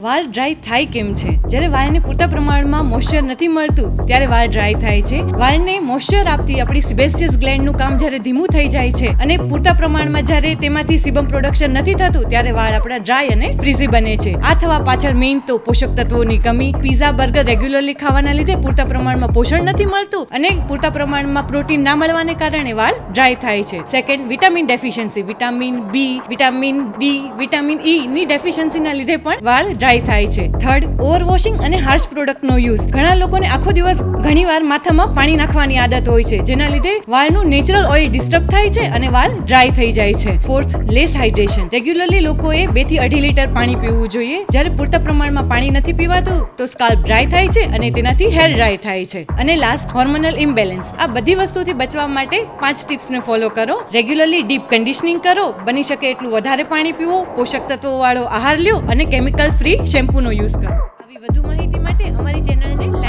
વાળ ડ્રાય થાય કેમ છે? જ્યારે વાળને પૂરતા પ્રમાણમાં મોઇશ્ચર નથી મળતું ત્યારે વાળ ડ્રાય થાય છે. વાળને મોઇશ્ચર આપતી આપણી સિબેસિયસ ગ્લેન્ડનું કામ જ્યારે ધીમું થઈ જાય છે અને પૂરતા પ્રમાણમાં જ્યારે તેમાંથી સિબમ પ્રોડક્શન નથી થતું ત્યારે વાળ આપણા ડ્રાય અને ફ્રીઝી બને છે. આ થવા પાછળ મેઇન તો પોષક તત્વોની કમી, પીઝા બર્ગર રેગ્યુલરલી ખાવાના લીધે પૂરતા પ્રમાણમાં પોષણ નથી મળતું અને પૂરતા પ્રમાણમાં પ્રોટીન ના મળવાને કારણે વાળ ડ્રાય થાય છે. Second, vitamin deficiency, vitamin B, vitamin D, vitamin E ની ડેફિશિયન્સીના લીધે પણ વાળ ડ્રાય થાય છે. થર્ડ, ઓવરવોશિંગ અને હાર્શ પ્રોડક્ટનો યુઝ. ઘણા લોકોને આખો દિવસ ઘણીવાર માથામાં પાણી નાખવાની આદત હોય છે, જેના લીધે વાળનું નેચરલ ઓઇલ ડિસ્ટર્બ થાય છે અને વાળ ડ્રાય થઈ જાય છે. Fourth, less hydration. રેગ્યુલરલી લોકોએ 2 થી 2.5 લીટર પાણી પીવું જોઈએ. જ્યારે પૂરતા પ્રમાણમાં પાણી નથી પીવાતું તો સ્કાલ્પ ડ્રાય થાય છે અને તેનાથી હેર ડ્રાય થાય છે. અને લાસ્ટ, હોર્મોનલ ઇમ્બેલેન્સ. આ બધી વસ્તુથી બચવા માટે 5 ટિપ્સને ફોલો કરો. રેગ્યુલરલી ડીપ કન્ડિશનિંગ કરો, બની શકે એટલું વધારે પાણી પીવો, પોષક તત્વો વાળો આહાર લ્યો અને કેમિકલ ફ્રી શેમ્પૂનો યુઝ કરો. આવી વધુ માહિતી માટે અમારી ચેનલને લાઈક